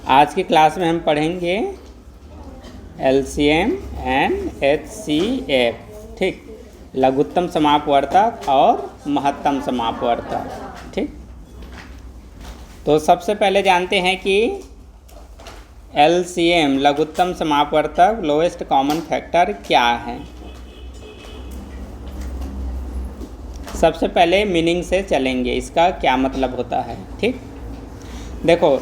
आज की क्लास में हम पढ़ेंगे एलसीएम एंड एचसीएफ, ठीक, लघुत्तम समापवर्तक और महत्तम समापवर्तक। ठीक, तो सबसे पहले जानते हैं कि एलसीएम लघुत्तम समापवर्तक लोएस्ट कॉमन फैक्टर क्या है। सबसे पहले मीनिंग से चलेंगे, इसका क्या मतलब होता है। ठीक, देखो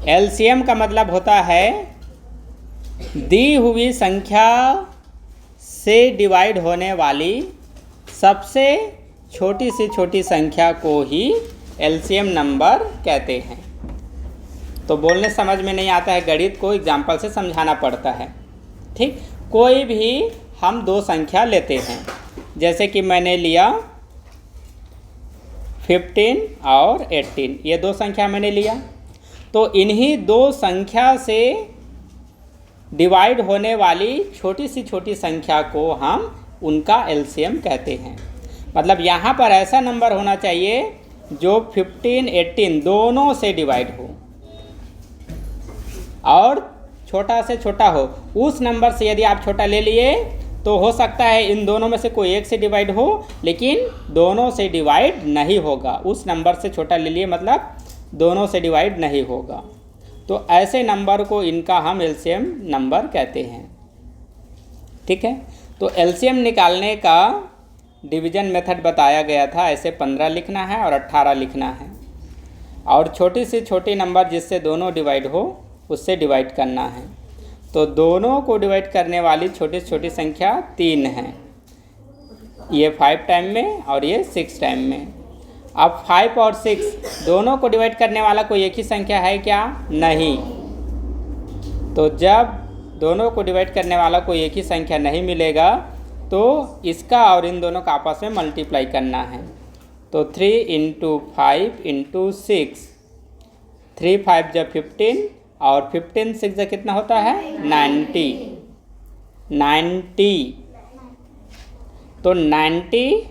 एलसीएम का मतलब होता है दी हुई संख्या से डिवाइड होने वाली सबसे छोटी से छोटी संख्या को ही एलसीएम नंबर कहते हैं। तो बोलने समझ में नहीं आता है, गणित को एग्जाम्पल से समझाना पड़ता है। ठीक, कोई भी हम दो संख्या लेते हैं, जैसे कि मैंने लिया 15 और 18, ये दो संख्या मैंने लिया, तो इन्हीं दो संख्या से डिवाइड होने वाली छोटी सी छोटी संख्या को हम उनका एलसीएम कहते हैं। मतलब यहाँ पर ऐसा नंबर होना चाहिए जो 15, 18 दोनों से डिवाइड हो और छोटा से छोटा हो। उस नंबर से यदि आप छोटा ले लिए तो हो सकता है इन दोनों में से कोई एक से डिवाइड हो, लेकिन दोनों से डिवाइड नहीं होगा। उस नंबर से छोटा ले लिए मतलब दोनों से डिवाइड नहीं होगा। तो ऐसे नंबर को इनका हम एलसीएम नंबर कहते हैं। ठीक है, तो एलसीएम निकालने का डिवीजन मेथड बताया गया था। ऐसे 15 लिखना है और 18 लिखना है, और छोटी से छोटी नंबर जिससे दोनों डिवाइड हो उससे डिवाइड करना है। तो दोनों को डिवाइड करने वाली छोटी से छोटी संख्या 3 है, ये 5 टाइम में और ये 6 टाइम में। अब 5 और 6 दोनों को डिवाइड करने वाला कोई एक ही संख्या है क्या? नहीं। तो जब दोनों को डिवाइड करने वाला कोई एक ही संख्या नहीं मिलेगा तो इसका और इन दोनों का आपस में मल्टीप्लाई करना है। तो 3 × 5 × 6, 3 5 जब 15 और 15 6 जब कितना होता है? 90। तो 90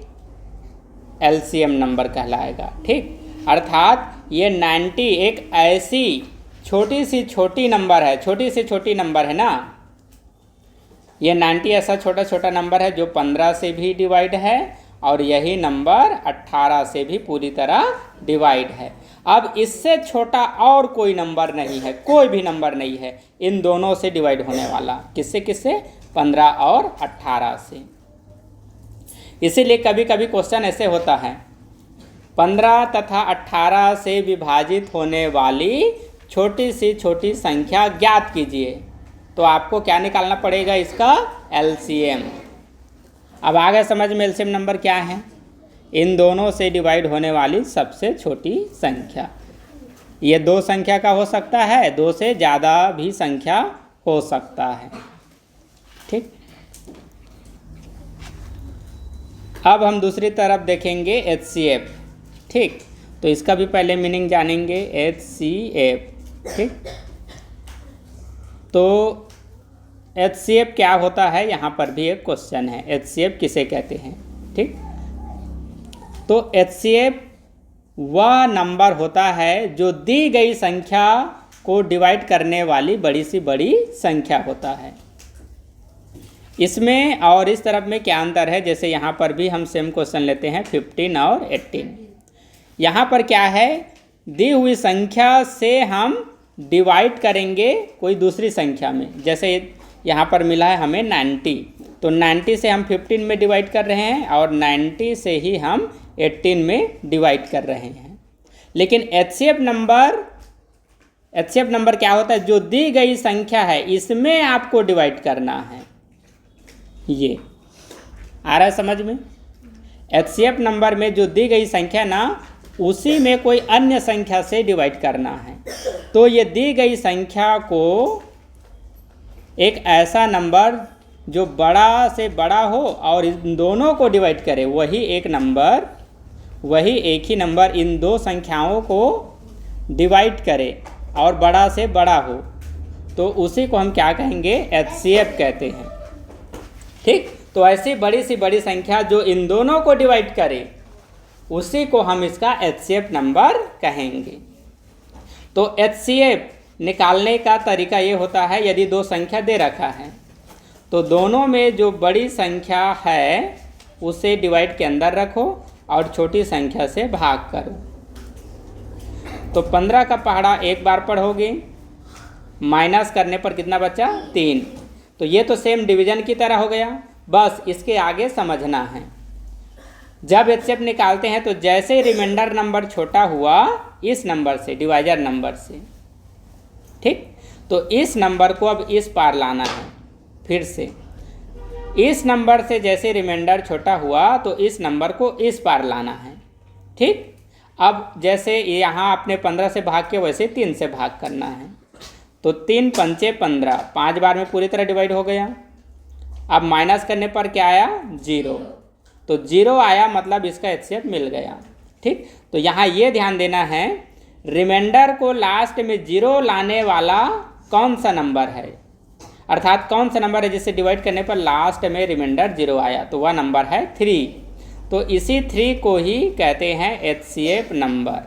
एलसीएम नंबर कहलाएगा। ठीक, अर्थात ये 90 एक ऐसी छोटी सी छोटी नंबर है, छोटी से छोटी नंबर है ना। ये 90 ऐसा छोटा छोटा नंबर है जो 15 से भी डिवाइड है और यही नंबर 18 से भी पूरी तरह डिवाइड है। अब इससे छोटा और कोई नंबर नहीं है, कोई भी नंबर नहीं है इन दोनों से डिवाइड होने वाला। किससे किससे? 15 और 18 से। इसीलिए कभी कभी क्वेश्चन ऐसे होता है, 15 तथा 18 से विभाजित होने वाली छोटी से छोटी संख्या ज्ञात कीजिए। तो आपको क्या निकालना पड़ेगा? इसका एलसीएम। अब आगे समझ में एलसीएम नंबर क्या है? इन दोनों से डिवाइड होने वाली सबसे छोटी संख्या। ये दो संख्या का हो सकता है, दो से ज़्यादा भी संख्या हो सकता है। ठीक, अब हम दूसरी तरफ देखेंगे एचसीएफ। ठीक, तो इसका भी पहले मीनिंग जानेंगे, एचसीएफ। ठीक, तो एचसीएफ क्या होता है, यहाँ पर भी एक क्वेश्चन है, एचसीएफ किसे कहते हैं। ठीक, तो एचसीएफ वह नंबर होता है जो दी गई संख्या को डिवाइड करने वाली बड़ी सी बड़ी संख्या होता है। इसमें और इस तरफ में क्या अंतर है? जैसे यहाँ पर भी हम सेम क्वेश्चन लेते हैं 15 और 18। यहाँ पर क्या है, दी हुई संख्या से हम डिवाइड करेंगे कोई दूसरी संख्या में। जैसे यहाँ पर मिला है हमें 90, तो 90 से हम 15 में डिवाइड कर रहे हैं और 90 से ही हम 18 में डिवाइड कर रहे हैं। लेकिन एचसीएफ नंबर क्या होता है? जो दी गई संख्या है इसमें आपको डिवाइड करना है। ये आ रहा है समझ में? एचसीएफ नंबर में जो दी गई संख्या ना, उसी में कोई अन्य संख्या से डिवाइड करना है। तो ये दी गई संख्या को एक ऐसा नंबर जो बड़ा से बड़ा हो और इन दोनों को डिवाइड करे, वही एक ही नंबर इन दो संख्याओं को डिवाइड करे और बड़ा से बड़ा हो, तो उसी को हम क्या कहेंगे? एचसीएफ कहते हैं। ठीक, तो ऐसी बड़ी सी बड़ी संख्या जो इन दोनों को डिवाइड करे उसी को हम इसका एचसीएफ नंबर कहेंगे। तो एचसीएफ निकालने का तरीका ये होता है, यदि दो संख्या दे रखा है तो दोनों में जो बड़ी संख्या है उसे डिवाइड के अंदर रखो और छोटी संख्या से भाग करो। तो 15 का पहाड़ा एक बार पढ़ोगे, माइनस करने पर कितना बचा? 3। तो ये तो सेम डिवीजन की तरह हो गया, बस इसके आगे समझना है। जब एचसीएफ निकालते हैं तो जैसे रिमाइंडर नंबर छोटा हुआ इस नंबर से, डिवाइजर नंबर से, ठीक, तो इस नंबर को अब इस पार लाना है। फिर से इस नंबर से जैसे रिमाइंडर छोटा हुआ तो इस नंबर को इस पार लाना है, ठीक। अब जैसे यहाँ आपने 15 से भाग किया वैसे 3 से भाग करना है। तो 3 पंचे 15, 5 बार में पूरी तरह डिवाइड हो गया। अब माइनस करने पर क्या आया? 0। तो 0 आया, मतलब इसका एचसीएफ मिल गया, ठीक। तो यहाँ ये ध्यान देना है, रिमाइंडर को लास्ट में 0 लाने वाला कौन सा नंबर है, अर्थात कौन सा नंबर है जिससे डिवाइड करने पर लास्ट में रिमाइंडर 0 आया, तो वह नंबर है 3। तो इसी 3 को ही कहते हैं एचसीएफ नंबर,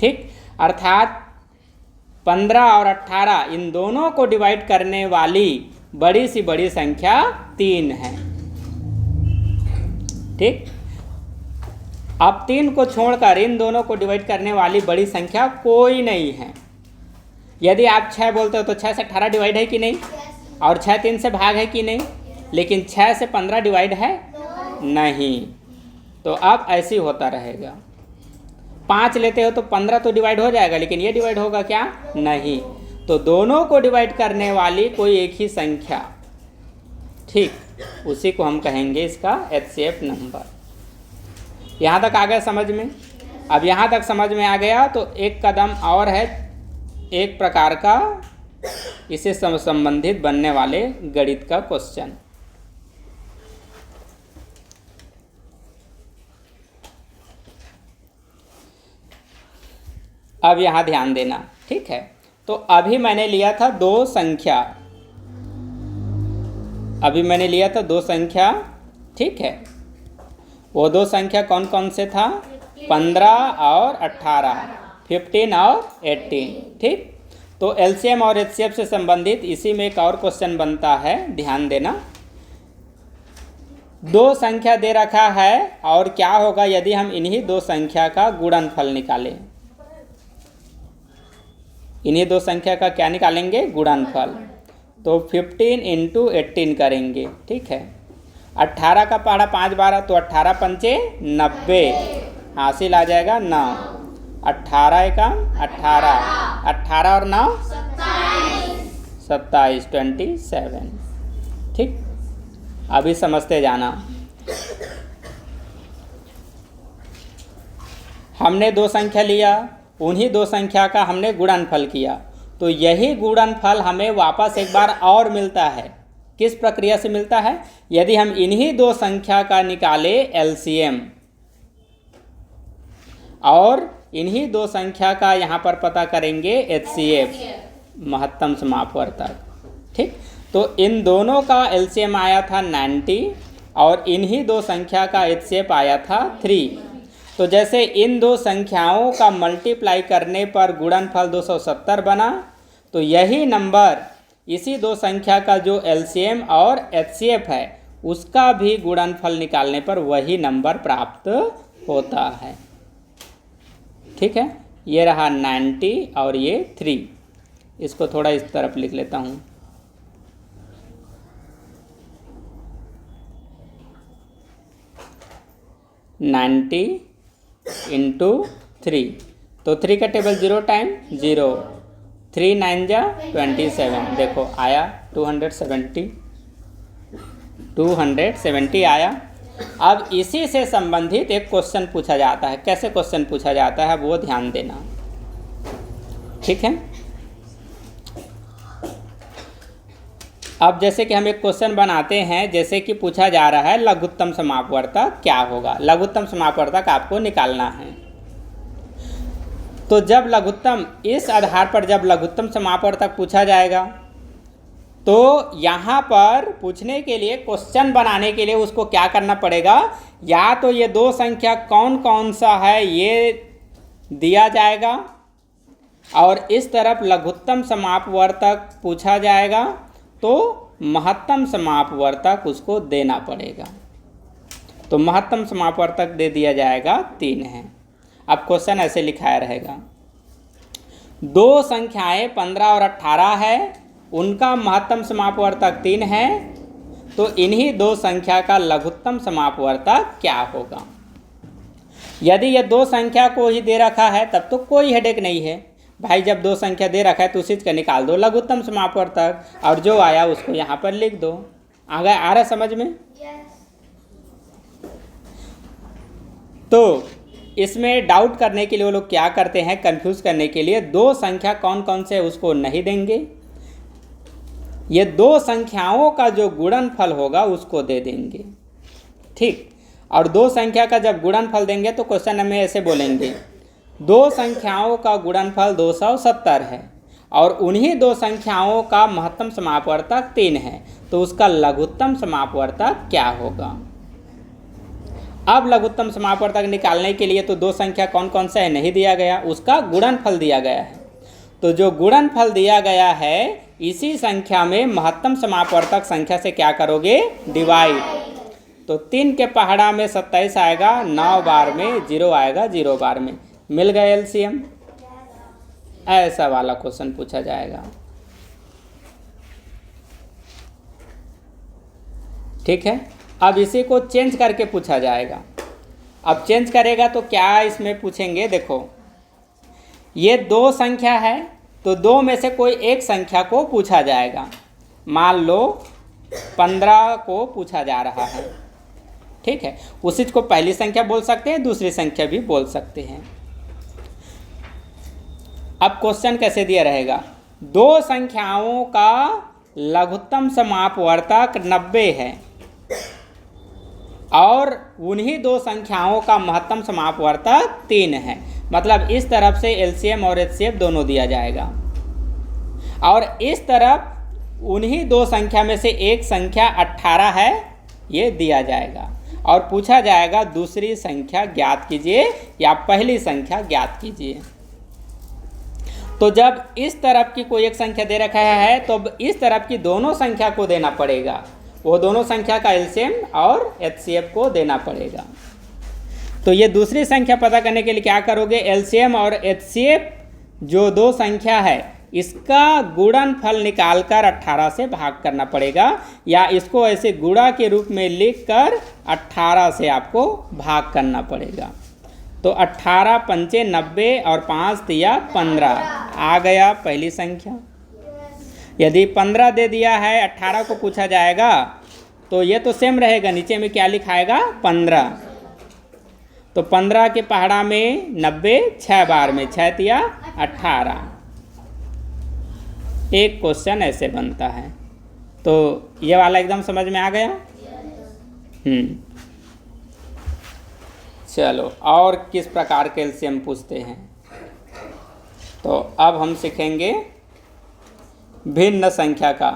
ठीक। अर्थात 15 और 18 इन दोनों को डिवाइड करने वाली बड़ी सी बड़ी संख्या 3 है, ठीक। अब 3 को छोड़कर इन दोनों को डिवाइड करने वाली बड़ी संख्या कोई नहीं है। यदि आप 6 बोलते हो तो 6 से 18 डिवाइड है कि नहीं, और 6 3 से भाग है कि नहीं, लेकिन 6 से 15 डिवाइड है नहीं। तो अब ऐसे ही होता रहेगा। 5 लेते हो तो 15 तो डिवाइड हो जाएगा, लेकिन ये डिवाइड होगा क्या? नहीं। तो दोनों को डिवाइड करने वाली कोई एक ही संख्या, ठीक, उसी को हम कहेंगे इसका एचसीएफ नंबर। यहाँ तक आ गया समझ में? अब यहाँ तक समझ में आ गया तो एक कदम और है, एक प्रकार का इससे संबंधित बनने वाले गणित का क्वेश्चन। अब यहाँ ध्यान देना, ठीक है। तो अभी मैंने लिया था दो संख्या, ठीक है। वो दो संख्या कौन कौन से था? 15 और 18, 15 और 18, ठीक। तो एलसीएम और एचसीएफ से संबंधित इसी में एक और क्वेश्चन बनता है, ध्यान देना। दो संख्या दे रखा है और क्या होगा यदि हम इन्हीं दो संख्या का गुणनफल निकालें। इन्हीं दो संख्या का क्या निकालेंगे? गुणनफल। तो 15 × 18 करेंगे, ठीक है। 18 का पहाड़ा 5 बार, तो 18 पंचे 90, हासिल आ जाएगा 9। 18 एकम 18, 18 और 9 27, 27, ठीक। अभी समझते जाना। हमने दो संख्या लिया, उन्हीं दो संख्या का हमने गुणनफल किया, तो यही गुणनफल हमें वापस एक बार और मिलता है। किस प्रक्रिया से मिलता है? यदि हम इन्हीं दो संख्या का निकाले एलसीएम और इन्हीं दो संख्या का यहाँ पर पता करेंगे एचसीएफ, महत्तम समापवर्तक, ठीक। तो इन दोनों का एलसीएम आया था 90 और इन्हीं दो संख्या का एचसीएफ आया था 3। तो जैसे इन दो संख्याओं का मल्टीप्लाई करने पर गुणनफल 270 बना, तो यही नंबर इसी दो संख्या का जो एलसीएम और एचसीएफ है उसका भी गुणनफल निकालने पर वही नंबर प्राप्त होता है, ठीक है। ये रहा 90 और ये 3। इसको थोड़ा इस तरफ लिख लेता हूँ। नाइन्टी इंटू 3, तो 3 का टेबल 0 टाइम 0, 3 9 जा 27, देखो आया 270 आया। अब इसी से संबंधित एक क्वेश्चन पूछा जाता है। कैसे क्वेश्चन पूछा जाता है वो ध्यान देना, ठीक है। अब जैसे कि हम एक क्वेश्चन बनाते हैं, जैसे कि पूछा जा रहा है लघुत्तम समापवर्तक क्या होगा। लघुत्तम समापवर्तक आपको निकालना है। तो जब लघुत्तम, इस आधार पर जब लघुत्तम समापवर्तक पूछा जाएगा तो यहाँ पर पूछने के लिए, क्वेश्चन बनाने के लिए उसको क्या करना पड़ेगा? या तो ये दो संख्या कौन कौन सा है ये दिया जाएगा, और इस तरफ लघुत्तम समापवर्तक पूछा जाएगा तो महत्तम समापवर्तक उसको देना पड़ेगा। तो महत्तम समापवर्तक दे दिया जाएगा 3 है। अब क्वेश्चन ऐसे लिखाया रहेगा, दो संख्याएं 15 और 18 है, उनका महत्तम समापवर्तक 3 है, तो इन्हीं दो संख्या का लघुत्तम समापवर्तक क्या होगा। यदि ये दो संख्या को ही दे रखा है तब तो कोई हेडेक नहीं है भाई, जब दो संख्या दे रखा है तो उसी का निकाल दो लघुत्तम समापवर्तक और जो आया उसको यहाँ पर लिख दो। आ रहा है समझ में? तो इसमें डाउट करने के लिए वो लोग क्या करते हैं, कंफ्यूज करने के लिए दो संख्या कौन कौन से उसको नहीं देंगे, ये दो संख्याओं का जो गुणनफल होगा उसको दे देंगे। ठीक, और दो संख्या का जब गुणनफल देंगे तो क्वेश्चन में ऐसे बोलेंगे, दो संख्याओं का गुणनफल 270 है और उन्हीं दो संख्याओं का महत्तम समापवर्तक 3 है, तो उसका लघुत्तम समापवर्तक क्या होगा। अब लघुत्तम समापवर्तक निकालने के लिए तो दो संख्या कौन कौन सा है नहीं दिया गया, उसका गुणनफल दिया गया है। तो जो गुणनफल दिया गया है इसी संख्या में महत्तम समापवर्तक संख्या से क्या करोगे, डिवाइड। तो 3 के पहाड़ा में 27 आएगा, 9 बार में 0 आएगा, 0 बार में मिल गया एलसीएम। ऐसा वाला क्वेश्चन पूछा जाएगा। ठीक है, अब इसी को चेंज करके पूछा जाएगा। अब चेंज करेगा तो क्या इसमें पूछेंगे, देखो ये दो संख्या है तो दो में से कोई एक संख्या को पूछा जाएगा। मान लो 15 को पूछा जा रहा है। ठीक है, उसी को पहली संख्या बोल सकते हैं, दूसरी संख्या भी बोल सकते हैं। अब क्वेश्चन कैसे दिया रहेगा, दो संख्याओं का लघुत्तम समापवर्तक 90 है और उन्हीं दो संख्याओं का महत्तम समापवर्तक 3 है। मतलब इस तरफ से एलसीएम और एचसीएफ दोनों दिया जाएगा और इस तरफ उन्हीं दो संख्या में से एक संख्या 18 है, ये दिया जाएगा और पूछा जाएगा दूसरी संख्या ज्ञात कीजिए या पहली संख्या ज्ञात कीजिए। तो जब इस तरफ की कोई एक संख्या दे रखा है तो इस तरफ की दोनों संख्या को देना पड़ेगा, वो दोनों संख्या का एलसीएम और एचसीएफ को देना पड़ेगा। तो ये दूसरी संख्या पता करने के लिए क्या करोगे, एलसीएम और एचसीएफ जो दो संख्या है इसका गुणनफल निकालकर 18 से भाग करना पड़ेगा, या इसको ऐसे गुणा के रूप में लिखकर 18 से आपको भाग करना पड़ेगा। तो 18 पंचे 90 और 5 तिया 15 आ गया पहली संख्या। यदि 15 दे दिया है, 18 को पूछा जाएगा तो ये तो सेम रहेगा, नीचे में क्या लिखाएगा 15। तो 15 के पहाड़ा में 90 6 बार में 6 तिया 18। एक क्वेश्चन ऐसे बनता है। तो ये वाला एकदम समझ में आ गया। चलो और किस प्रकार के एलसीएम पूछते हैं, तो अब हम सीखेंगे भिन्न संख्या का,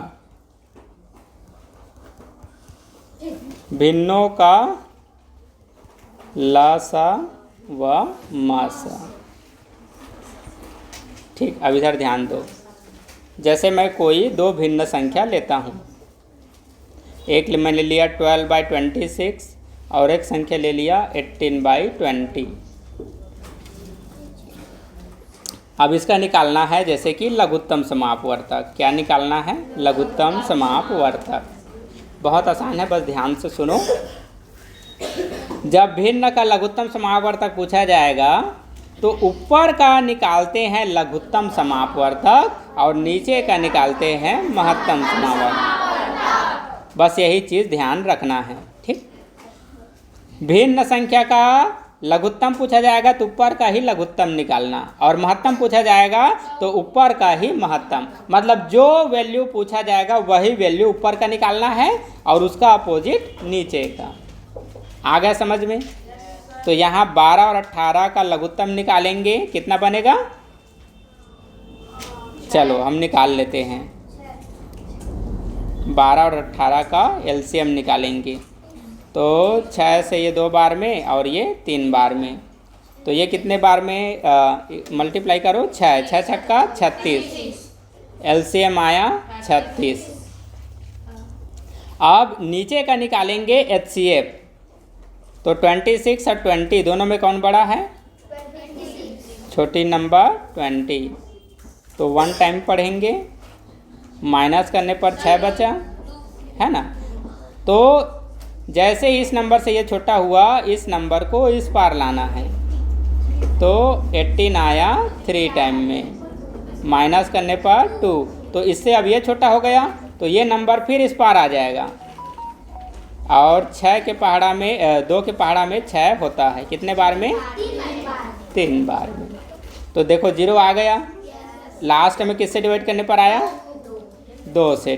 भिन्नों का लासा व मासा। ठीक, अब इधर ध्यान दो। जैसे मैं कोई दो भिन्न संख्या लेता हूँ, एक मैंने लिया 12/26 और एक संख्या ले लिया 18/20। अब इसका निकालना है जैसे कि लघुत्तम समापवर्तक। क्या निकालना है, लघुत्तम समापवर्तक। बहुत आसान है, बस ध्यान से सुनो। जब भिन्न का लघुत्तम समापवर्तक पूछा जाएगा तो ऊपर का निकालते हैं लघुत्तम समापवर्तक और नीचे का निकालते हैं महत्तम समापवर्तक। बस यही चीज़ ध्यान रखना है। ठीक, भिन्न संख्या का लघुत्तम पूछा जाएगा तो ऊपर का ही लघुत्तम निकालना, और महत्तम पूछा जाएगा तो ऊपर का ही महत्तम। मतलब जो वैल्यू पूछा जाएगा वही वैल्यू ऊपर का निकालना है और उसका अपोजिट नीचे का। आ गया समझ में? तो यहाँ 12 और 18 का लघुत्तम निकालेंगे, कितना बनेगा, चलो हम निकाल लेते हैं। 12 और 18 का एलसीएम निकालेंगे तो 6 से ये 2 बार में और ये 3 बार में, तो ये कितने बार में मल्टीप्लाई करो, 6, 6 छक्का 36, एलसीएम आया 36। अब नीचे का निकालेंगे एचसीएफ, तो 26 और 20 दोनों में कौन बड़ा है? छोटी नंबर 20, तो 1 टाइम पढ़ेंगे, माइनस करने पर 6 बचा, है ना। तो जैसे इस नंबर से ये छोटा हुआ, इस नंबर को इस पार लाना है, तो 18 आया 3 टाइम में, माइनस करने पर 2, तो इससे अब ये छोटा हो गया, तो ये नंबर फिर इस पार आ जाएगा। और 6 के पहाड़ा में 2 के पहाड़ा में 6 होता है, कितने बार में? 3 बार में। तो देखो 0 आ गया, लास्ट में किससे डिवाइड करने पर आया? 2 से।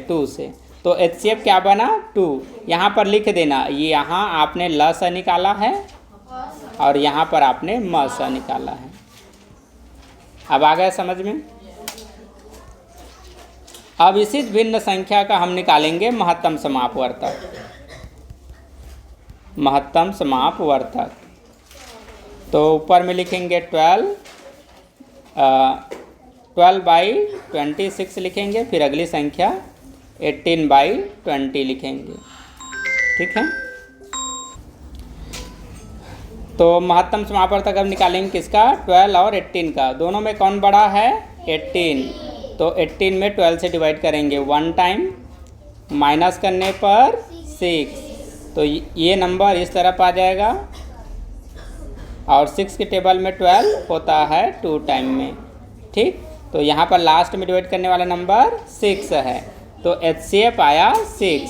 तो एचसीएफ क्या बना? 2। यहाँ पर लिख देना, ये यहाँ आपने ल से निकाला है और यहाँ पर आपने म से निकाला है। अब आ गया समझ में? अब इसी भिन्न संख्या का हम निकालेंगे महत्तम समापवर्तक। महत्तम समापवर्तक, तो ऊपर में लिखेंगे 12/26 लिखेंगे, फिर अगली संख्या 18/20 लिखेंगे, ठीक है। तो महत्तम समापवर्तक अब निकालेंगे किसका? 12 और 18 का। दोनों में कौन बड़ा है? 18, तो 18 में 12 से डिवाइड करेंगे 1 टाइम, माइनस करने पर 6, तो ये नंबर इस तरफ आ जाएगा, और 6 के टेबल में 12 होता है 2 टाइम में, ठीक। तो यहाँ पर लास्ट में डिवाइड करने वाला नंबर 6 है, तो एचसीएफ आया 6।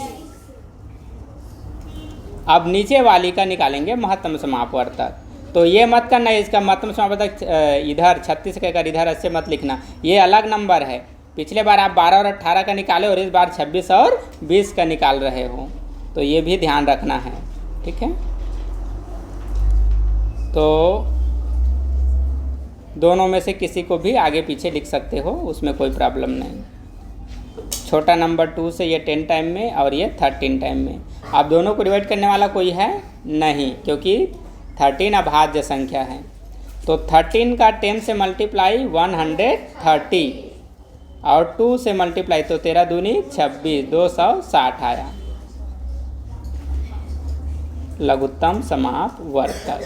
अब नीचे वाली का निकालेंगे महत्तम समापवर्तक। तो ये मत करना है, इसका महत्तम समापवर्तक इधर 36 का इधर ऐसे मत लिखना, ये अलग नंबर है। पिछले बार आप 12 और 18 का निकाले और इस बार 26 और 20 का निकाल रहे हो, तो ये भी ध्यान रखना है, ठीक है। तो दोनों में से किसी को भी आगे पीछे लिख सकते हो, उसमें कोई प्रॉब्लम नहीं। छोटा नंबर 2 से ये 10 टाइम में और ये 13 टाइम में। आप दोनों को डिवाइड करने वाला कोई है नहीं, क्योंकि 13 अभाज्य संख्या है। तो 13 का 10 से मल्टीप्लाई 130 और 2 से मल्टीप्लाई तो 13 दूनी 26, 260 आया लघुत्तम समापवर्तक।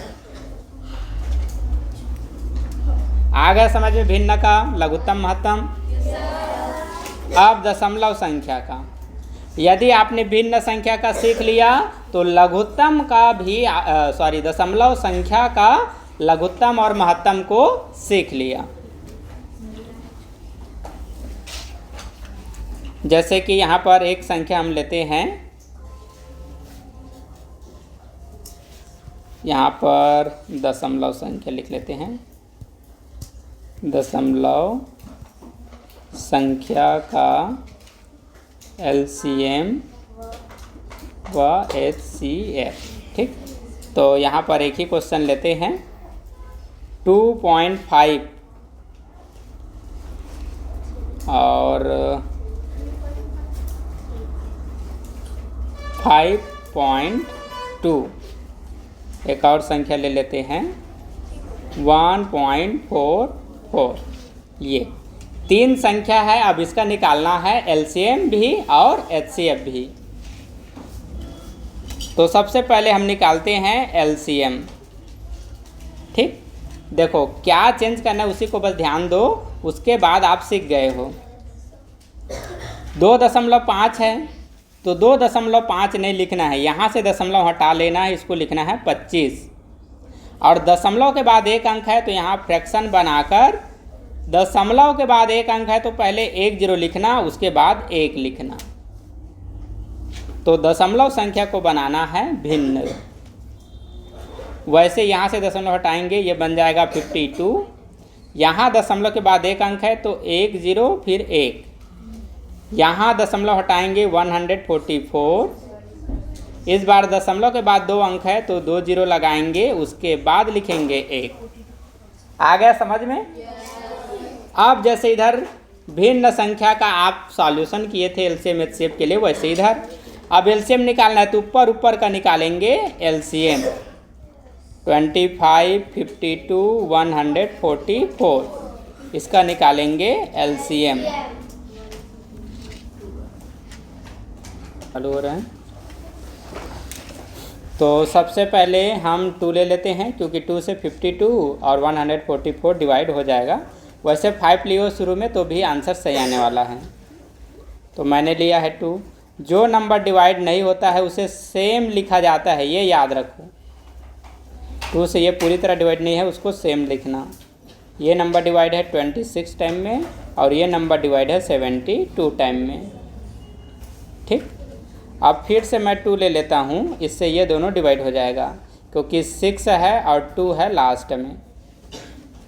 आ गया समझ में भिन्न का लघुत्तम महत्तम। अब दशमलव संख्या का, यदि आपने भिन्न संख्या का सीख लिया तो लघुत्तम का भी दशमलव संख्या का लघुत्तम और महत्तम को सीख लिया। जैसे कि यहाँ पर एक संख्या हम लेते हैं, यहाँ पर दशमलव संख्या लिख लेते हैं। दशमलव संख्या का एलसीएम व एचसीएफ, ठीक। तो यहाँ पर एक ही क्वेश्चन लेते हैं, 2.5 और 5.2। एक और संख्या ले लेते हैं 1.44। ये 3 संख्या है। अब इसका निकालना है एलसीएम भी और एचसीएफ भी। तो सबसे पहले हम निकालते हैं एलसीएम, ठीक। देखो क्या चेंज करना है उसी को बस ध्यान दो, उसके बाद आप सीख गए हो। 2.5 है तो 2.5 नहीं लिखना है, यहाँ से दशमलव हटा लेना है, इसको लिखना है 25। और दशमलव के बाद एक अंक है तो यहाँ फ्रैक्शन बनाकर दशमलव के बाद एक अंक है तो पहले 1 0 लिखना, उसके बाद 1 लिखना। तो दशमलव संख्या को बनाना है भिन्न। वैसे यहाँ से दशमलव हटाएंगे, ये बन जाएगा 52। यहाँ दशमलव के बाद एक अंक है तो 1 0 फिर 1। यहाँ दशमलव हटाएंगे 144। इस बार दशमलव के बाद 2 अंक है तो 2 0 लगाएंगे, उसके बाद लिखेंगे 1। आ गया समझ में? अब जैसे इधर भिन्न संख्या का आप सॉल्यूशन किए थे एलसीएम एचसीएफ के लिए, वैसे इधर अब एलसीएम निकालना है तो ऊपर का निकालेंगे एलसीएम। 25, 52, 144, इसका निकालेंगे एलसीएम। चालू हो रहा है। तो सबसे पहले हम 2 ले लेते हैं, क्योंकि 2 से 52 और 144 डिवाइड हो जाएगा। वैसे 5 लियो शुरू में तो भी आंसर सही आने वाला है। तो मैंने लिया है 2। जो नंबर डिवाइड नहीं होता है उसे सेम लिखा जाता है, ये याद रखो। 2 से ये पूरी तरह डिवाइड नहीं है, उसको सेम लिखना। ये नंबर डिवाइड है 26 टाइम में और ये नंबर डिवाइड है 72 टाइम में। ठीक, अब फिर से मैं 2 ले लेता हूँ, इससे ये दोनों डिवाइड हो जाएगा, क्योंकि 6 है और 2 है लास्ट में।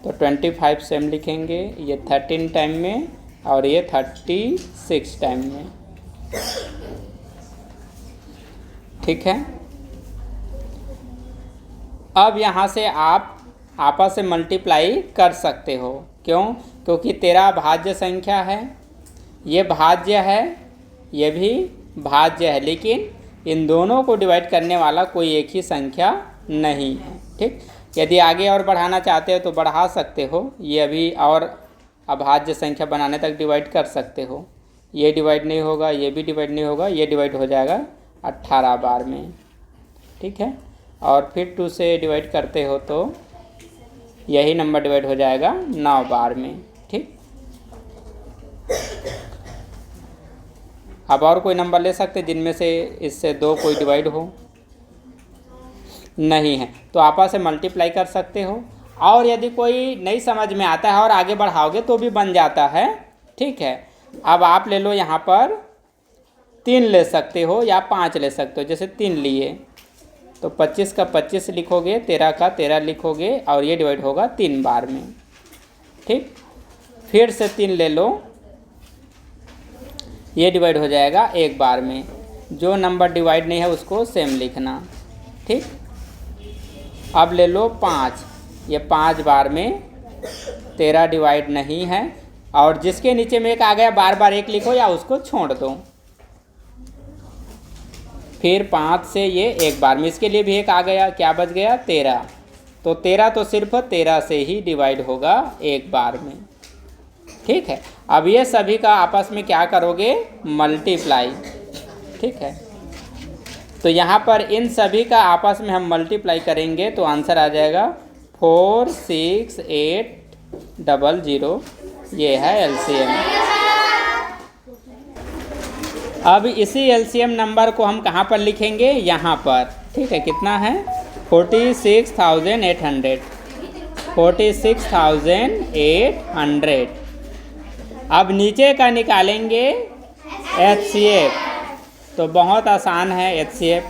तो 25 सेम लिखेंगे, ये 13 टाइम में और ये 36 टाइम में। ठीक है, अब यहाँ से आप आपस से मल्टीप्लाई कर सकते हो। क्यों? क्योंकि 13 भाज्य संख्या है, ये भाज्य है, ये भी भाज्य है, लेकिन इन दोनों को डिवाइड करने वाला कोई एक ही संख्या नहीं है। ठीक, यदि आगे और बढ़ाना चाहते हो तो बढ़ा सकते हो, ये अभी और अभाज्य संख्या बनाने तक डिवाइड कर सकते हो। ये डिवाइड नहीं होगा, ये भी डिवाइड नहीं होगा, ये डिवाइड हो जाएगा 18 बार में। ठीक है, और फिर 2 से डिवाइड करते हो तो यही नंबर डिवाइड हो जाएगा 9 बार में। ठीक, अब और कोई नंबर ले सकते जिनमें से इससे 2 कोई डिवाइड हो नहीं है, तो आपस से मल्टीप्लाई कर सकते हो। और यदि कोई नहीं समझ में आता है और आगे बढ़ाओगे तो भी बन जाता है। ठीक है, अब आप ले लो, यहाँ पर 3 ले सकते हो या 5 ले सकते हो। जैसे 3 लिए तो 25 का 25 लिखोगे, 13 का 13 लिखोगे और ये डिवाइड होगा 3 बार में। ठीक, फिर से 3 ले लो, ये डिवाइड हो जाएगा 1 बार में। जो नंबर डिवाइड नहीं है उसको सेम लिखना। ठीक, अब ले लो 5, ये 5 बार में 13 डिवाइड नहीं है, और जिसके नीचे में 1 आ गया बार बार 1 लिखो या उसको छोड़ दो। फिर 5 से ये 1 बार में, इसके लिए भी 1 आ गया, क्या बच गया 13। तो 13 तो सिर्फ 13 से ही डिवाइड होगा 1 बार में। ठीक है, अब ये सभी का आपस में क्या करोगे, मल्टीप्लाई। ठीक है, तो यहाँ पर इन सभी का आपस में हम मल्टीप्लाई करेंगे तो आंसर आ जाएगा 46800। ये है एलसीएम। अब इसी एलसीएम नंबर को हम कहाँ पर लिखेंगे, यहाँ पर। ठीक है, कितना है 46,800। 46,800। अब नीचे का निकालेंगे एचसीएफ, तो बहुत आसान है एचसीएफ।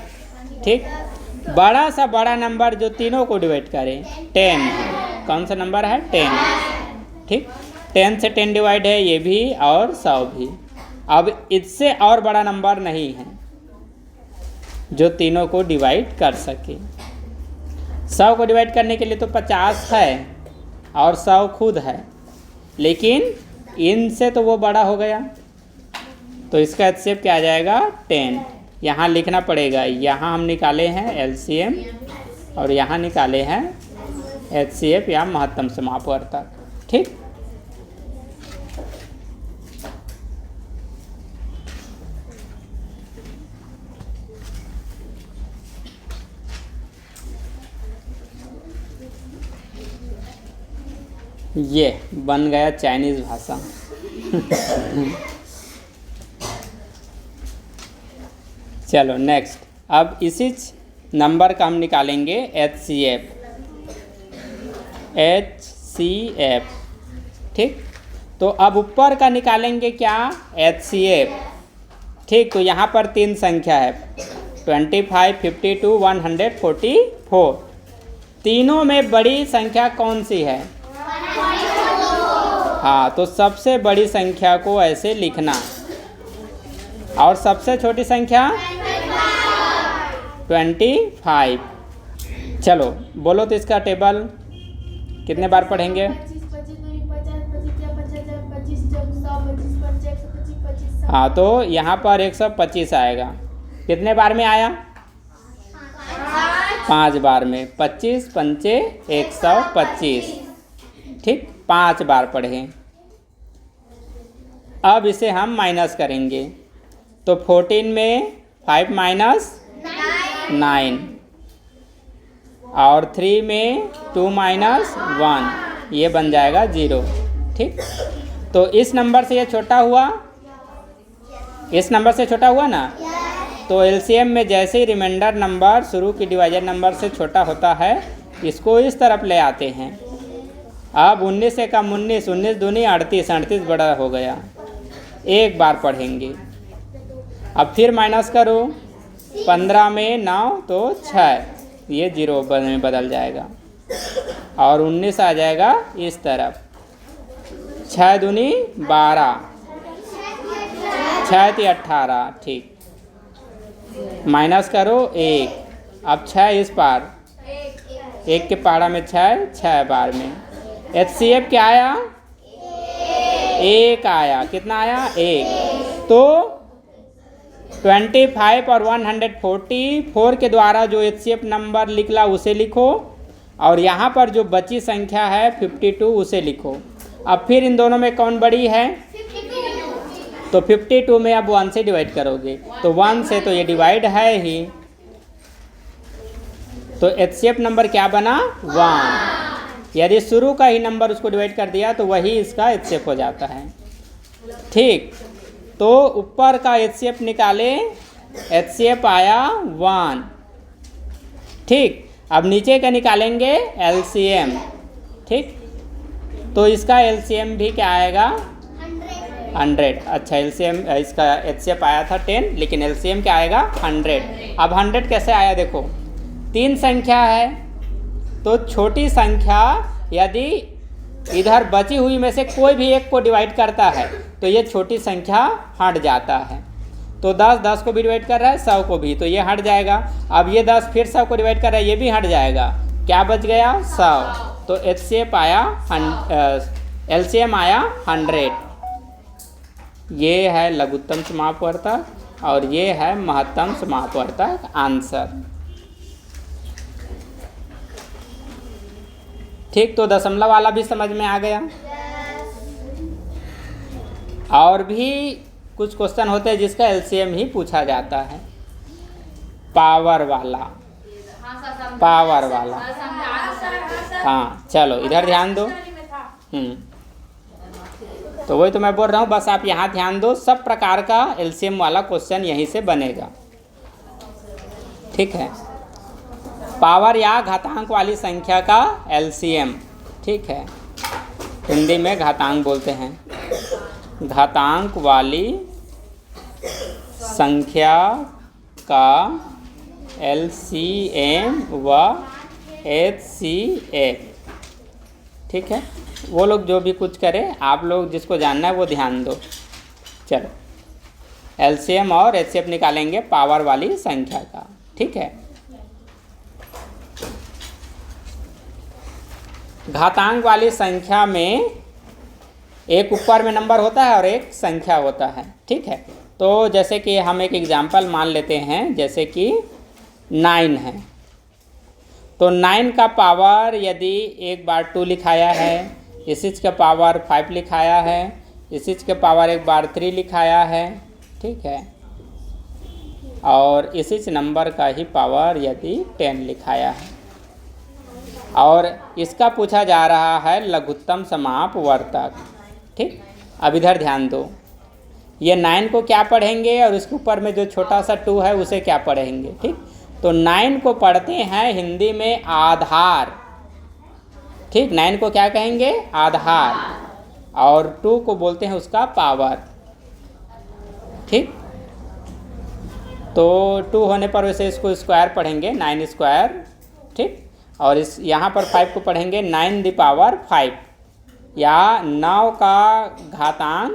ठीक, बड़ा सा बड़ा नंबर जो तीनों को डिवाइड करें 10। कौन सा नंबर है 10। ठीक, 10 से 10 डिवाइड है ये भी और 100 भी। अब इससे और बड़ा नंबर नहीं है जो तीनों को डिवाइड कर सके। 100 को डिवाइड करने के लिए तो 50 है और 100 खुद है, लेकिन इनसे तो वो बड़ा हो गया, तो इसका एचसीएफ क्या आ जाएगा 10। यहाँ लिखना पड़ेगा, यहाँ हम निकाले हैं एलसीएम और यहाँ निकाले हैं एचसीएफ या महत्तम समापवर्तक। ठीक, ये बन गया चाइनीज़ भाषा। चलो नेक्स्ट, अब इसी नंबर का हम निकालेंगे एचसीएफ। ठीक, तो अब ऊपर का निकालेंगे क्या, एचसीएफ। ठीक, तो यहाँ पर 3 संख्या है 25, 52, 144। तीनों में बड़ी संख्या कौन सी है, हाँ, तो सबसे बड़ी संख्या को ऐसे लिखना, और सबसे छोटी संख्या 25। चलो बोलो तो इसका टेबल कितने बार पढ़ेंगे, हाँ, तो यहाँ पर 125 आएगा। कितने बार में आया, 5 बार में 25 पंचे 125, ठीक, 5 बार पढ़े। अब इसे हम माइनस करेंगे तो 14 में 5 माइनस 9 और 3 में 2 माइनस 1, ये बन जाएगा 0, ठीक। तो इस नंबर से ये छोटा हुआ, इस नंबर से छोटा हुआ ना, तो एलसीएम में जैसे ही रिमाइंडर नंबर शुरू की डिवाइजर नंबर से छोटा होता है, इसको इस तरफ ले आते हैं। अब 19 से कम 19, 19 दूनी 38, 38 बड़ा हो गया, एक बार पढ़ेंगे। अब फिर माइनस करो, 15 में 9 तो 6, ये 0 में बदल जाएगा और 19 आ जाएगा इस तरफ। 6 दूनी 12, 6 × 18, ठीक। माइनस करो 1, अब 6 इस पार, 1 के पारा में 6, 6 बार में। HCF क्या आया? 1 आया। कितना आया? 1। तो 25 और 144 के द्वारा जो HCF नंबर निकला उसे लिखो और यहाँ पर जो बची संख्या है 52 उसे लिखो। अब फिर इन दोनों में कौन बड़ी है? 52। तो 52 में अब 1 से डिवाइड करोगे तो 1 से तो ये डिवाइड है ही, तो HCF नंबर क्या बना? 1। यदि शुरू का ही नंबर उसको डिवाइड कर दिया तो वही इसका HCF हो जाता है, ठीक। तो ऊपर का HCF निकाले, HCF आया 1, ठीक। अब नीचे का निकालेंगे LCM, ठीक। तो इसका LCM भी क्या आएगा? 100। अच्छा, LCM इसका HCF आया था 10, लेकिन LCM क्या आएगा? 100। अब 100 कैसे आया देखो, 3 संख्या है तो छोटी संख्या यदि इधर बची हुई में से कोई भी एक को डिवाइड करता है तो ये छोटी संख्या हट जाता है। तो 10 10 को भी डिवाइड कर रहा है, 100 को भी, तो ये हट जाएगा। अब ये 10 फिर 100 को डिवाइड कर रहा है, ये भी हट जाएगा। क्या बच गया? 100। तो HCF आया LCM आया 100। ये है लघुत्तम समापवर्तक और ये है महत्तम समापवर्तक आंसर, ठीक। तो दशमलव वाला भी समझ में आ गया। और भी कुछ क्वेश्चन होते हैं जिसका LCM ही पूछा जाता है। पावर वाला, पावर वाला, हाँ चलो इधर ध्यान दो। तो वही तो मैं बोल रहा हूँ, बस आप यहाँ ध्यान दो, सब प्रकार का LCM वाला क्वेश्चन यहीं से बनेगा, ठीक है। पावर या घातांक वाली संख्या का LCM, ठीक है, हिंदी में घातांक बोलते हैं। घातांक वाली संख्या का LCM व HCF, ठीक है। वो लोग जो भी कुछ करें, आप लोग जिसको जानना है वो ध्यान दो। चलो LCM और HCF निकालेंगे पावर वाली संख्या का, ठीक है। घातांक वाली संख्या में एक ऊपर में नंबर होता है और एक संख्या होता है, ठीक है। तो जैसे कि हम एक एग्जाम्पल मान लेते हैं, जैसे कि 9 है, तो 9 का पावर यदि एक बार 2 लिखाया है, इस चीज़ का पावर 5 लिखाया है, इस चीज़ के पावर एक बार 3 लिखाया है, ठीक है, और इसी नंबर का ही पावर यदि 10 लिखाया है, और इसका पूछा जा रहा है लघुत्तम समापवर्तक, ठीक। अब इधर ध्यान दो, ये 9 को क्या पढ़ेंगे और इसके ऊपर में जो छोटा सा 2 है उसे क्या पढ़ेंगे, ठीक। तो 9 को पढ़ते हैं हिंदी में आधार, ठीक। 9 को क्या कहेंगे? आधार, और 2 को बोलते हैं उसका पावर, ठीक। तो 2 होने पर वैसे इसको स्क्वायर पढ़ेंगे, 9 स्क्वायर, ठीक। और इस यहाँ पर 5 को पढ़ेंगे 9 दी पावर 5, या 9 का घातांक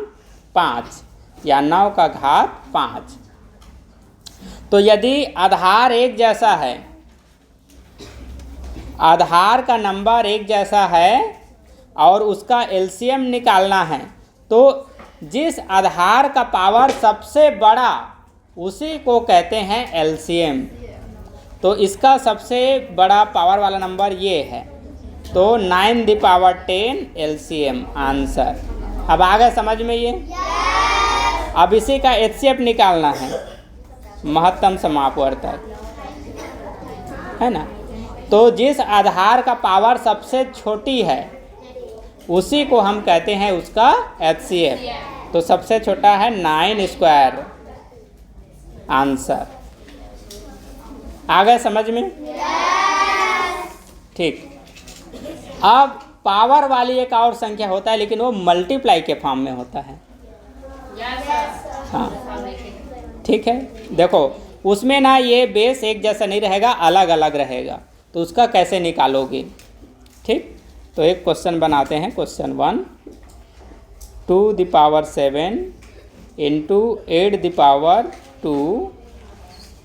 5, या 9 का घात 5। तो यदि आधार एक जैसा है, आधार का नंबर एक जैसा है और उसका LCM निकालना है, तो जिस आधार का पावर सबसे बड़ा उसी को कहते हैं LCM। तो इसका सबसे बड़ा पावर वाला नंबर ये है, तो 9 द पावर 10 LCM आंसर। अब आ गए समझ में ये? अब इसी का HCF निकालना है, महत्तम समापवर्तक, है ना। तो जिस आधार का पावर सबसे छोटी है उसी को हम कहते हैं उसका HCF। तो सबसे छोटा है 9 स्क्वायर आंसर। आ गए समझ में? ठीक। अब पावर वाली एक और संख्या होता है, लेकिन वो मल्टीप्लाई के फॉर्म में होता है। हाँ ठीक है। देखो उसमें ना ये बेस एक जैसा नहीं रहेगा, अलग अलग रहेगा, तो उसका कैसे निकालोगे? ठीक, तो एक क्वेश्चन बनाते हैं। Question 1, 2 the power 7 into 8 the power 2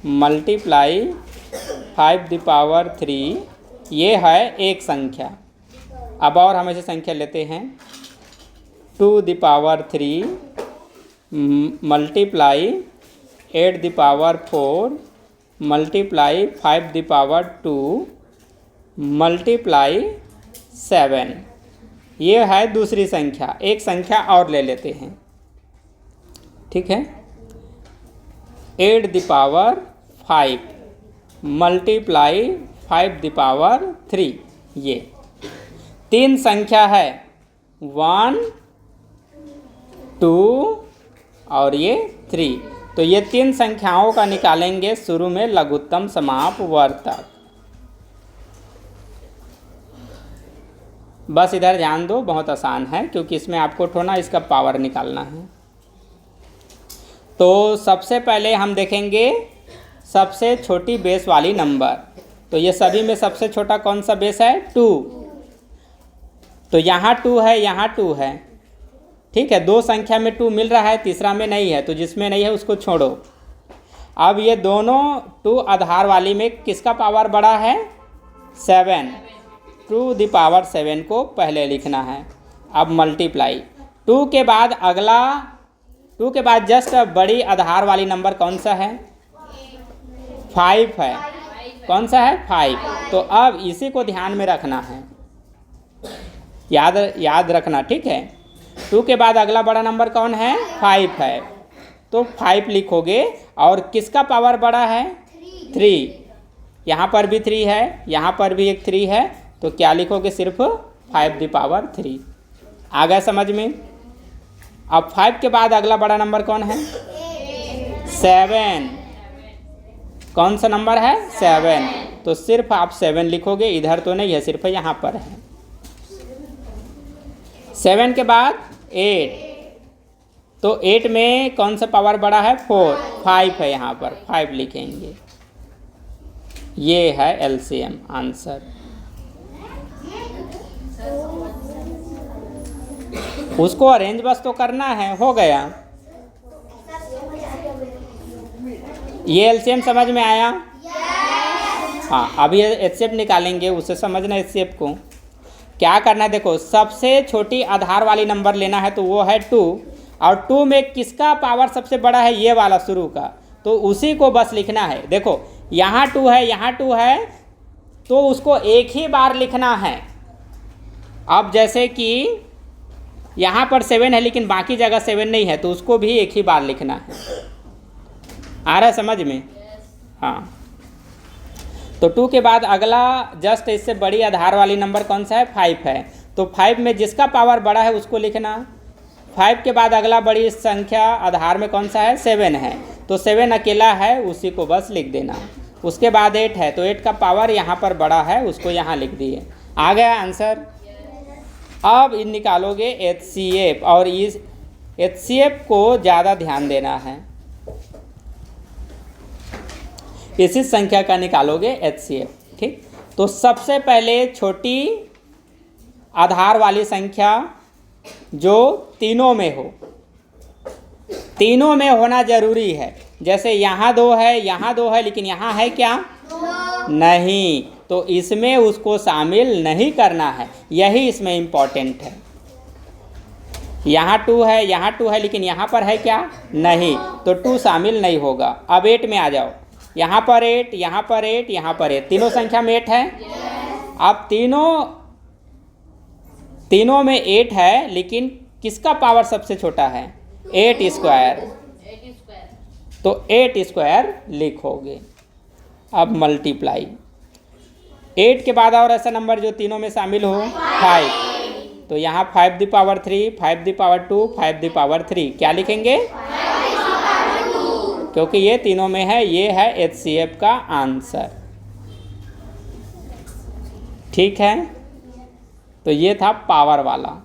multiply 5 the power 3, ये है एक संख्या। अब और हम ऐसे संख्या लेते हैं, 2 the power 3 multiply 8 the power 4 multiply 5 the power 2 multiply 7, ये है दूसरी संख्या। एक संख्या और ले लेते हैं, ठीक है। 8 the power 5 multiply 5 the power 3, ये तीन संख्या है, 1 2 और ये 3। तो ये तीन संख्याओं का निकालेंगे शुरू में लघुत्तम समापवर्तक। बस इधर ध्यान दो, बहुत आसान है, क्योंकि इसमें आपको थोड़ा इसका पावर निकालना है। तो सबसे पहले हम देखेंगे सबसे छोटी बेस वाली नंबर। तो ये सभी में सबसे छोटा कौन सा बेस है? 2। तो यहाँ 2 है, यहाँ 2 है, ठीक है। दो संख्या में 2 मिल रहा है, तीसरा में नहीं है, तो जिसमें नहीं है उसको छोड़ो। अब ये दोनों 2 आधार वाली में किसका पावर बड़ा है? 7। 2 द पावर 7 को पहले लिखना है। अब मल्टीप्लाई 2 के बाद अगला, 2 के बाद जस्ट बड़ी आधार वाली नंबर कौन सा है? 5 है। कौन सा है? 5। तो अब इसी को ध्यान में रखना है, याद रखना, ठीक है। 2 के बाद अगला बड़ा नंबर कौन है? 5 है। तो 5 लिखोगे, और किसका पावर बड़ा है? 3। यहाँ पर भी 3 है, यहाँ पर भी एक 3 है, तो क्या लिखोगे? सिर्फ 5 द पावर 3। आ गया समझ में? अब 5 के बाद अगला बड़ा नंबर कौन है? 7। कौन सा नंबर है? 7। तो सिर्फ आप 7 लिखोगे, इधर तो नहीं है, सिर्फ यहाँ पर है। 7 के बाद 8, तो 8 में कौन सा पावर बड़ा है? 4। 5 है, यहाँ पर 5 लिखेंगे। ये है LCM आंसर। उसको अरेंज बस तो करना है, हो गया। ये LCM समझ में आया? हाँ, अभी HCF निकालेंगे, उससे समझना HCF को क्या करना है। देखो सबसे छोटी आधार वाली नंबर लेना है, तो वो है 2, और 2 में किसका पावर सबसे बड़ा है? ये वाला शुरू का, तो उसी को बस लिखना है। देखो यहाँ 2 है, यहाँ 2 है, तो उसको एक ही बार लिखना है। अब जैसे कि यहाँ पर 7 है, लेकिन बाकी जगह 7 नहीं है, तो उसको भी एक ही बार लिखना है। आ रहा है समझ में? हाँ। तो 2 के बाद अगला जस्ट इससे बड़ी आधार वाली नंबर कौन सा है? 5 है। तो 5 में जिसका पावर बड़ा है उसको लिखना। 5 के बाद अगला बड़ी संख्या आधार में कौन सा है? 7 है। तो 7 अकेला है, उसी को बस लिख देना। उसके बाद 8 है, तो 8 का पावर यहाँ पर बड़ा है, उसको यहाँ लिख दिए। आ गया आंसर? अब इन निकालोगे HCF, और इस HCF को ज़्यादा ध्यान देना है। इसी संख्या का निकालोगे HCF, ठीक। तो सबसे पहले छोटी आधार वाली संख्या जो तीनों में हो, तीनों में होना जरूरी है। जैसे यहाँ 2 है, यहाँ 2 है, लेकिन यहाँ है क्या? नहीं, तो इसमें उसको शामिल नहीं करना है, यही इसमें इम्पोर्टेंट है। यहाँ 2 है, यहाँ 2 है, लेकिन यहाँ पर है क्या? नहीं, तो 2 शामिल नहीं होगा। अब 8 में आ जाओ। यहाँ पर 8, यहाँ पर 8, यहाँ पर 8, तीनों संख्या में 8 है। अब तीनों में 8 है, लेकिन किसका पावर सबसे छोटा है? 8 स्क्वायर। तो 8 स्क्वायर लिखोगे। अब मल्टीप्लाई 8 के बाद और ऐसा नंबर जो तीनों में शामिल हो 5, तो यहाँ 5 the power 3, 5 the power 2, 5 the power 3, क्या लिखेंगे? क्योंकि ये तीनों में है, ये है HCF का आंसर। ठीक है, तो ये था पावर वाला।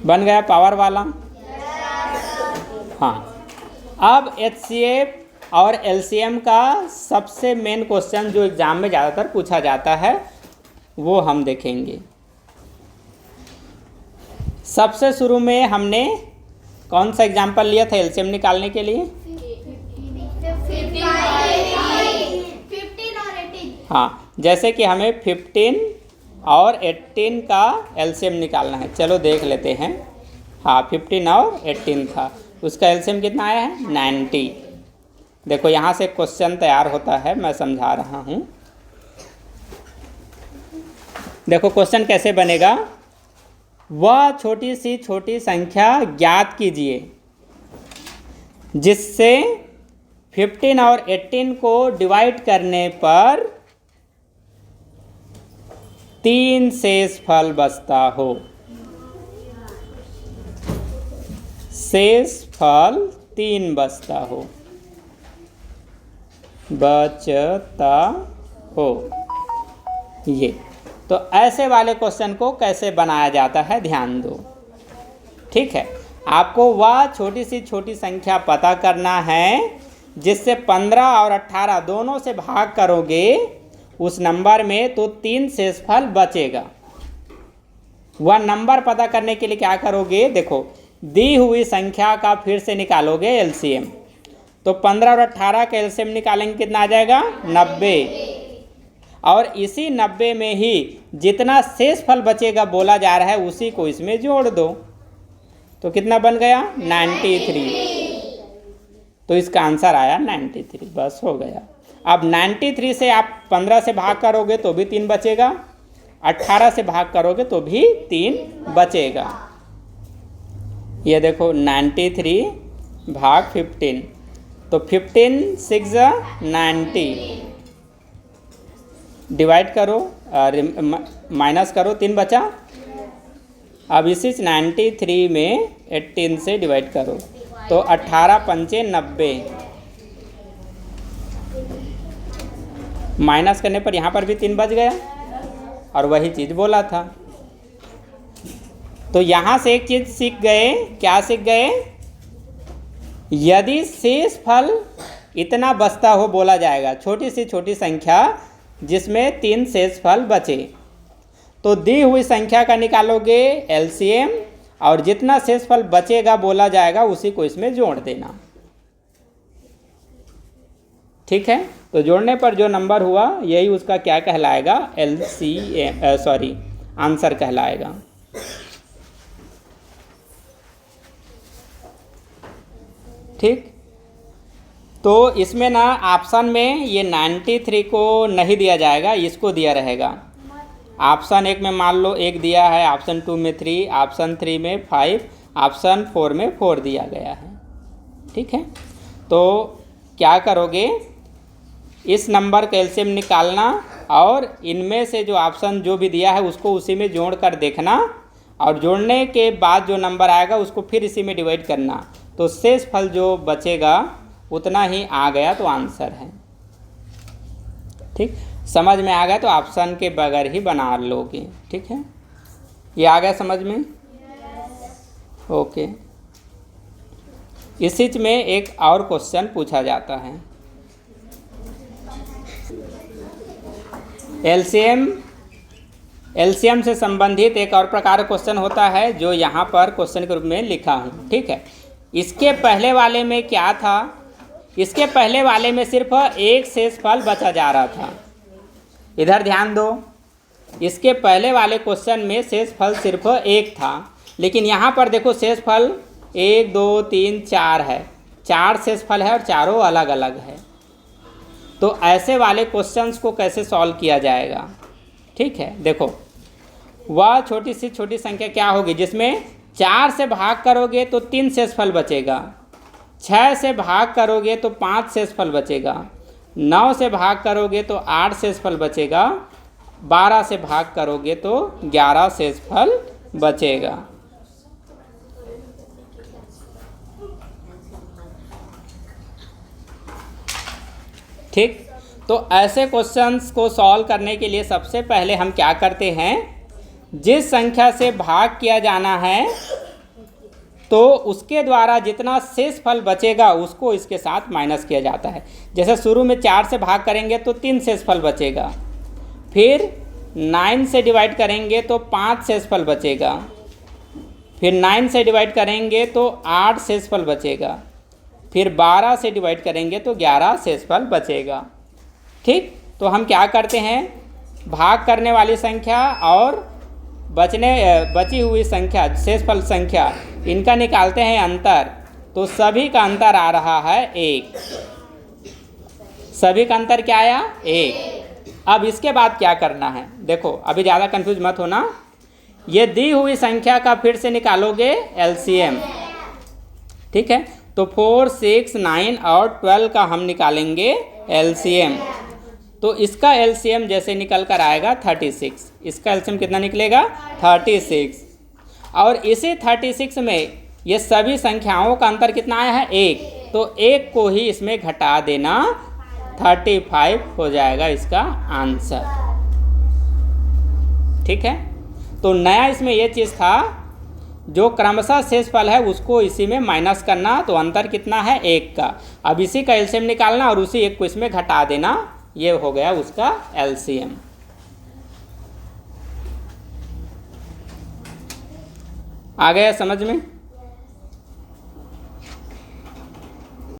बन गया पावर वाला। हाँ, अब HCF और LCM का सबसे मेन क्वेश्चन जो एग्जाम में ज़्यादातर पूछा जाता है वो हम देखेंगे। सबसे शुरू में हमने कौन सा एग्जाम्पल लिया था LCM निकालने के लिए? 15 और 18। हाँ, जैसे कि हमें 15 और 18 का LCM निकालना है। चलो देख लेते हैं। हाँ, 15 और 18 था, उसका LCM कितना आया है? 90। देखो यहाँ से क्वेश्चन तैयार होता है, मैं समझा रहा हूँ। देखो क्वेश्चन कैसे बनेगा। वह छोटी सी छोटी संख्या ज्ञात कीजिए जिससे 15 और 18 को डिवाइड करने पर 3 शेष फल बचता हो। शेष फल 3 बचता हो। ये तो ऐसे वाले क्वेश्चन को कैसे बनाया जाता है ध्यान दो। ठीक है, आपको वह छोटी सी छोटी संख्या पता करना है जिससे 15 और 18 दोनों से भाग करोगे उस नंबर में तो 3 शेषफल बचेगा। वह नंबर पता करने के लिए क्या करोगे? देखो दी हुई संख्या का फिर से निकालोगे LCM। तो 15 और 18 का LCM निकालेंगे, कितना आ जाएगा? 90। और इसी 90 में ही जितना शेषफल बचेगा बोला जा रहा है उसी को इसमें जोड़ दो, तो कितना बन गया? 93। तो इसका आंसर आया 93। बस हो गया। अब 93 से आप 15 से भाग करोगे तो भी 3 बचेगा, 18 से भाग करोगे तो भी 3 बचेगा। ये देखो 93 भाग 15, तो 15 6 90, डिवाइड करो, माइनस करो, 3 बचा। अब इसी 93 में 18 से डिवाइड करो तो 18 पंचे 90, माइनस करने पर यहाँ पर भी 3 बच गया और वही चीज़ बोला था। तो यहाँ से एक चीज़ सीख गए। क्या सीख गए? यदि शेष फल इतना बचता हो बोला जाएगा, छोटी सी छोटी संख्या जिसमें 3 शेष फल बचे, तो दी हुई संख्या का निकालोगे LCM और जितना शेषफल बचेगा बोला जाएगा उसी को इसमें जोड़ देना। ठीक है, तो जोड़ने पर जो नंबर हुआ यही उसका क्या कहलाएगा? LCM आंसर कहलाएगा। ठीक, तो इसमें ना ऑप्शन में ये 93 को नहीं दिया जाएगा, इसको दिया रहेगा। ऑप्शन 1 में मान लो 1 दिया है, ऑप्शन 2 में 3, ऑप्शन 3 में 5, ऑप्शन 4 में 4 दिया गया है। ठीक है, तो क्या करोगे? इस नंबर का LCM निकालना और इनमें से जो ऑप्शन जो भी दिया है उसको उसी में जोड़ कर देखना, और जोड़ने के बाद जो नंबर आएगा उसको फिर इसी में डिवाइड करना, तो शेष फल जो बचेगा उतना ही आ गया तो आंसर है। ठीक, समझ में आ गया तो ऑप्शन के बगैर ही बना लोगे। ठीक है, ये आ गया समझ में? ओके। इसी में एक और क्वेश्चन पूछा जाता है। एलसीएम से संबंधित एक और प्रकार का क्वेश्चन होता है जो यहाँ पर क्वेश्चन के रूप में लिखा हूँ। ठीक है, इसके पहले वाले में क्या था? इसके पहले वाले में सिर्फ एक शेषफल बचा जा रहा था। इधर ध्यान दो, इसके पहले वाले क्वेश्चन में शेषफल सिर्फ एक था, लेकिन यहाँ पर देखो शेषफल 1 2 3 4 है, 4 शेषफल है और चारों अलग अलग है। तो ऐसे वाले क्वेश्चंस को कैसे सॉल्व किया जाएगा? ठीक है, देखो वह छोटी से छोटी संख्या क्या होगी जिसमें 4 से भाग करोगे तो 3 शेषफल बचेगा, 6 से भाग करोगे तो 5 शेषफल बचेगा, 9 से भाग करोगे तो 8 शेषफल बचेगा, 12 से भाग करोगे तो 11 शेषफल बचेगा। ठीक, तो ऐसे क्वेश्चंस को सॉल्व करने के लिए सबसे पहले हम क्या करते हैं, जिस संख्या से भाग किया जाना है तो उसके द्वारा जितना शेषफल बचेगा उसको इसके साथ माइनस किया जाता है। जैसे शुरू में 4 से भाग करेंगे तो 3 शेषफल बचेगा, फिर 9 से डिवाइड करेंगे तो 5 शेषफल बचेगा, फिर 9 से डिवाइड करेंगे तो 8 शेषफल बचेगा, फिर 12 से डिवाइड करेंगे तो 11 शेषफल बचेगा। ठीक, तो हम क्या करते हैं, भाग करने वाली संख्या और बची हुई संख्या शेषफल संख्या इनका निकालते हैं अंतर। तो सभी का अंतर आ रहा है 1, सभी का अंतर क्या आया 1। अब इसके बाद क्या करना है, देखो अभी ज़्यादा कंफ्यूज मत होना, ये दी हुई संख्या का फिर से निकालोगे एलसीएम। ठीक है, तो 4 6 9 और 12 का हम निकालेंगे एलसीएम। तो इसका एलसीएम जैसे निकल कर आएगा 36, इसका एलसीएम कितना निकलेगा 36। और इसी 36 में ये सभी संख्याओं का अंतर कितना आया है 1, तो 1 को ही इसमें घटा देना, 35 हो जाएगा इसका आंसर। ठीक है, तो नया इसमें ये चीज़ था, जो क्रमशः शेषफल है उसको इसी में माइनस करना, तो अंतर कितना है 1 का। अब इसी का एलसीएम निकालना और उसी 1 को इसमें घटा देना, ये हो गया उसका एलसीएम। आ गया समझ में?